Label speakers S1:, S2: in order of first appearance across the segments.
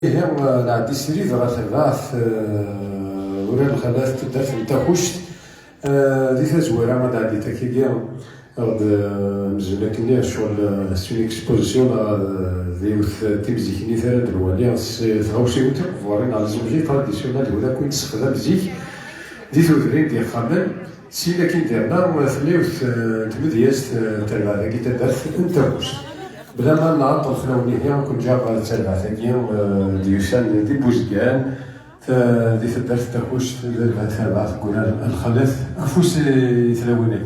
S1: هي نعدي سيري راه ثلاث ولا الخلاص تدرت نتا خوشت دي تزويره ما نعدي تاكيكيا غاد مزيان كني شغل سون اكسبوزيسيون ديوث تيمزيكني ثلاث الوالي تغوشي وتر فوارين على زوجي تراديسيونال ولا كنت تستخدم بزيك دي تودرين ديال خامن سي لكن ديالنا ثليوث تبدياس تاع هذاك تدرت نتا خوشت بلا ما نعطل خلاوني هي كنت جاب تابع ثانية ديوسان دي بوزكان دي تدرت تاخوش تابع تقول الخلاص افوس تلاوني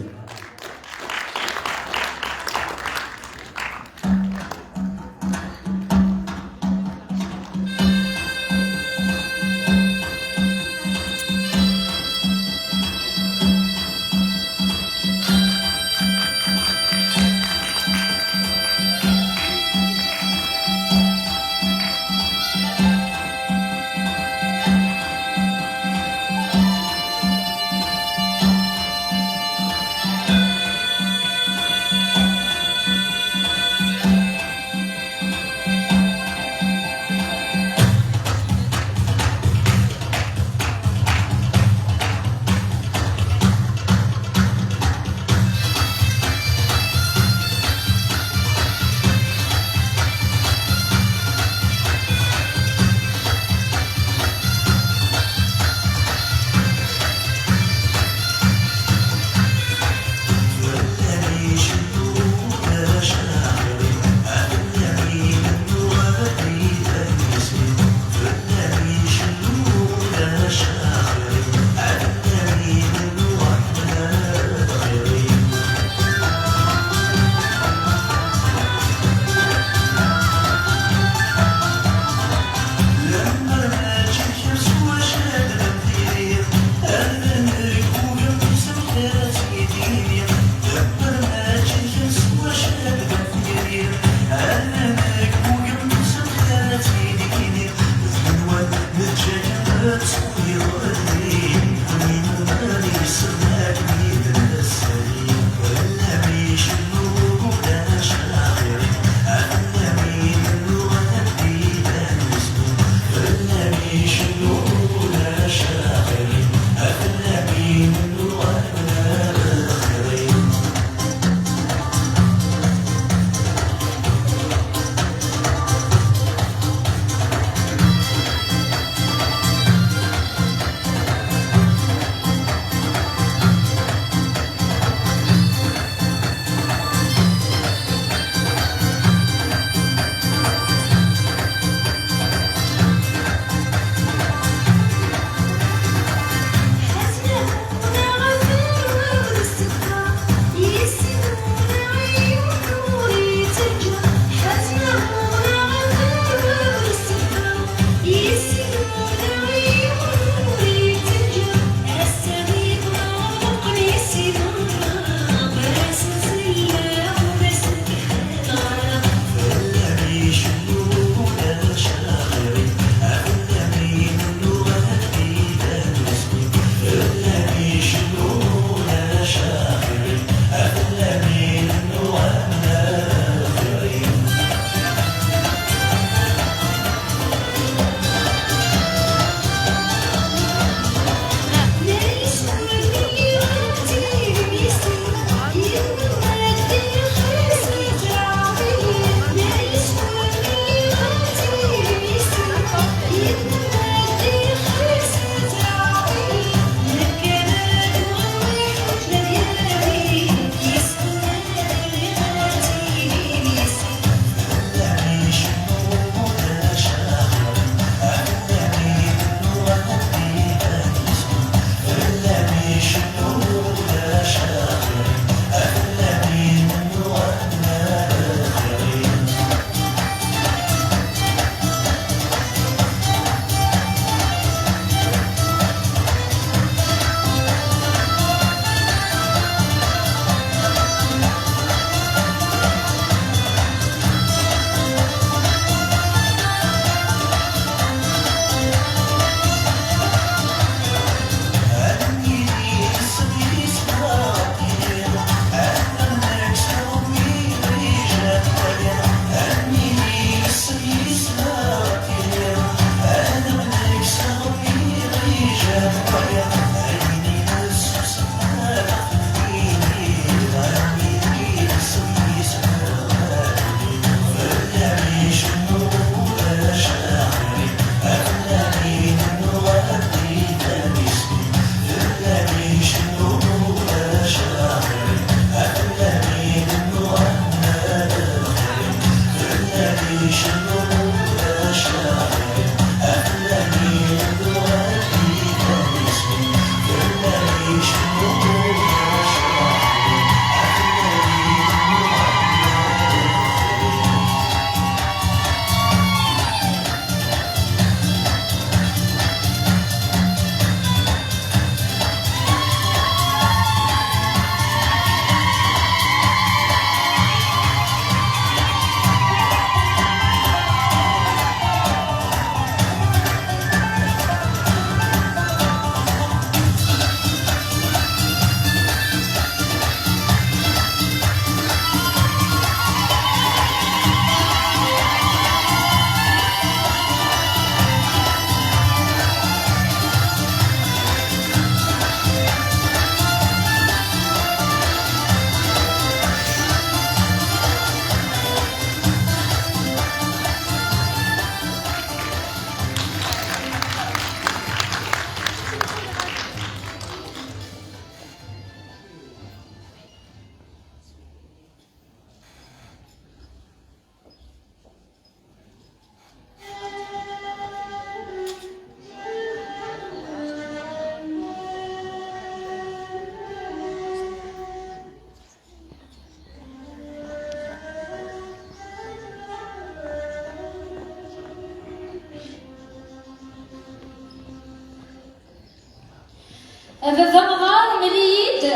S2: أبابا مغار مليد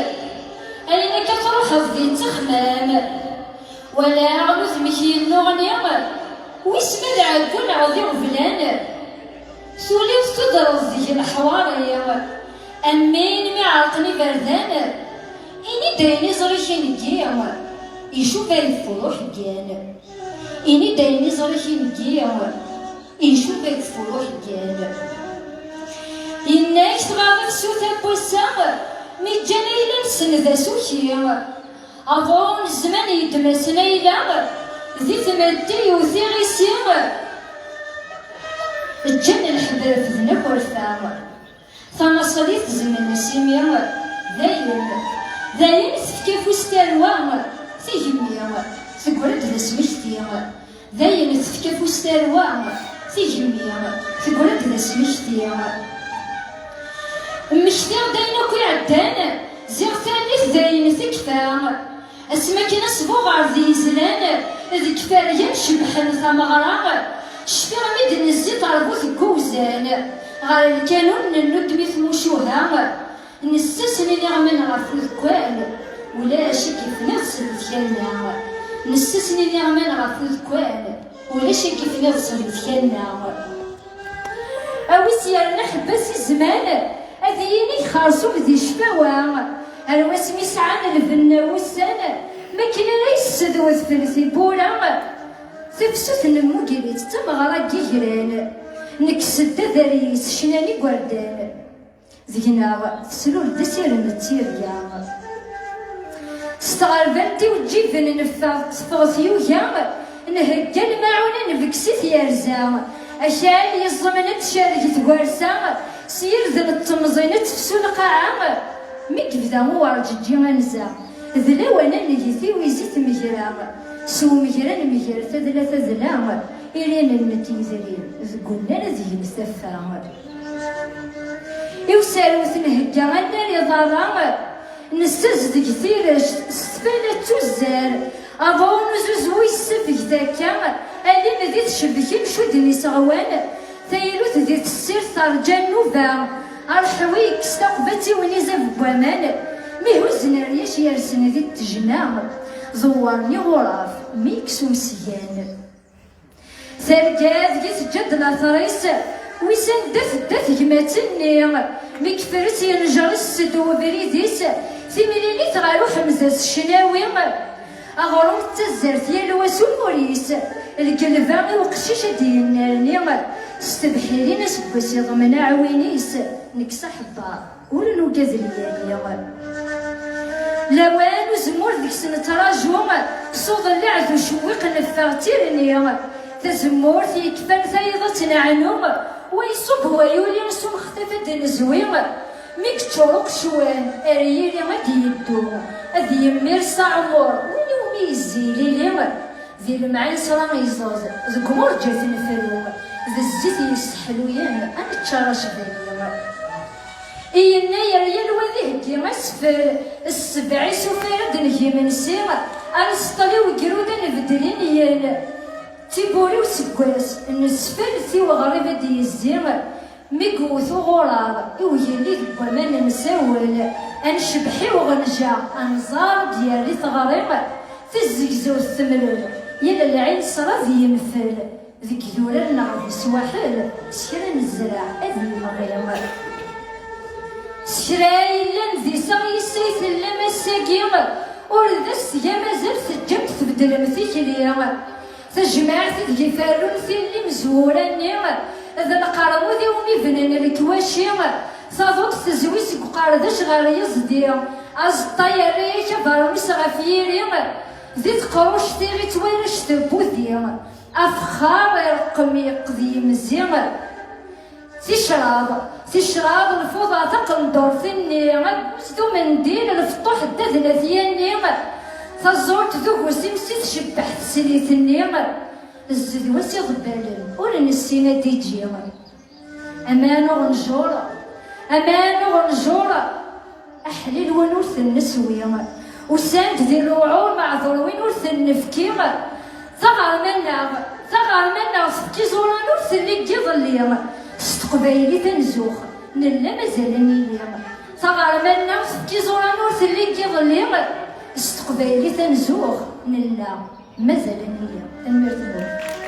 S2: أنا كتروح في تخمام ولا عروض مشي نغني واسم العقول عظيم فلان سولي وستدرس ذيك الحواري أمين معرقني بردان إني دايني زريشين كيام يشوف الفروح كيان إني دايني زريشين كيام يشوف الفروح كيان إنك تغادر سوتا بوسام ميجانا إلا نسن ذا سوشي أظن الزمان يدمسنا إلا ذي ثمانتي وذي غيسير الجنة الحبر في ذنب والفام ثم صليت زمن نسيمي داين تفكي فستان تيجمي تقولد ذا سمشتي داين تفكي فستان تيجمي تقولد ذا سمشتي مشتي داين كل عدان زيغ ثاني داين تكفى اسمك نصبو غار زلان ذي كفاريا شبحن ثمغرا شفيغ ميد نزيت عربوث كوزان غار الكانون نلود مشوها نستسني نعمل غار فوذكوان ولا شي كيف نغسل ذكالنا نستسني نعمل غار فوذكوان ولا شي كيف نغسل ذكالنا أويسيار نحبس الزمان أذيني خارصو ذي شفاوة الواس ميسعان الفنا والسنة ما كنا لا يسدوث في الثبورة تفسوث نمو قريت تمغرا كيهران نكسد ذريس شناني قردان ذينا تسلول دسير نتيريا استغربنتي وتجيبن نفاق تفغثيو يام نهجا الماعونة نفكسيت يرزا أشعل يزمن تشارك تقارسا سير ذن التمزينة تفسو القاعة ميك بدا موارج جيمانزا ذلا وانا نجيثي ويزيت مجرا سو مجرا مجرا ثلاثة ذلا إلين النتيذرين قلنا نزين سفا يوسالوث نهجا غنى لضرام نستزد كثير استفادة تزار أظن زوزوي السفك ذاكا ألين ذي تشبكين شود نسغوان ثيلوث ذي تسير ثرجان نوبا أرحويك استقبتي ونزف بوامان ميهوزن رياش يرسن ذي التجنام زوارني غراف ميكس ومسيان ثرقاذ يتجد لاثريس ويسان دث جماتني ميكفرس ينجر السدو بريديس ثميليني تغالو حمزة الشناوي أغرم تزرت يالواسو الموريس القلباغي وقشيشة ديالنارني استبحيرين اسبوس يضمن عوينيس نكسا حبا ولنو كذلياني لوان وزمور ذيك سنتراجو صوض اللعذ وشويق نفاغتيرني تزمور يكفان ثايضة نعنوم ويصب هو يولي نسو مختفى دنزويم ميك تشوروك شوان اريلي غادي يدو اذي يمير صعمور ونومي يزيلي لي ذي المعين صرا يزوز ذكمور جات نفلوم ذا الزيت يستحلويان انا تشارش ذي إينا يريال وذيه كيما سفر السبعي سفيرة نجي من سيما أنسطلي وقرودة نبدلين يال تيبوري وسكواس نسفر ثي وغريبة دي الزيما ميقوثو غرار ويلي ذبوامان نساول أنشبحي وغنجا أنزار ديالي ثغريقة في الزقزو الثملول يلا العين صرا ذي نفل ذيك يورا نعرف سواحل سكرا الزرع أذي مغيما سكراي لان ذي صغي السيث لما الساقيم وردس يا مازال تجمت تبدل مثيكليا تجمعت ذي فارون ثي اللي مزورة نيم ذا القرمو ذي ومي بنان الكواشي صادوك تزويس قاردش غار يزدي أزطايا ريك بارمس غفيري ذي تقروش تيغي توارش تبوذي أفخار يرقم يقضي مزيم تشراب الفوضى تقل دور ثني سدو منديل الفطوح الدذنة ثياني تزورت ذوك وسمسي تشبح تسلي ثني الزد وسي ضبالن ولن السينة ديجي أمان غنجورة أحليل ونورث النسوي وساند ذي الوعور مع ذروين ورث النفكي ثغر منا فكي زورا نورث اللي يظل ستقبايلي تنزوخ نلا مازالني اليوم ثغر كيزورا نور تلين كيظلي استقبالي تنزوغ نلا مازال النية تنمير تنور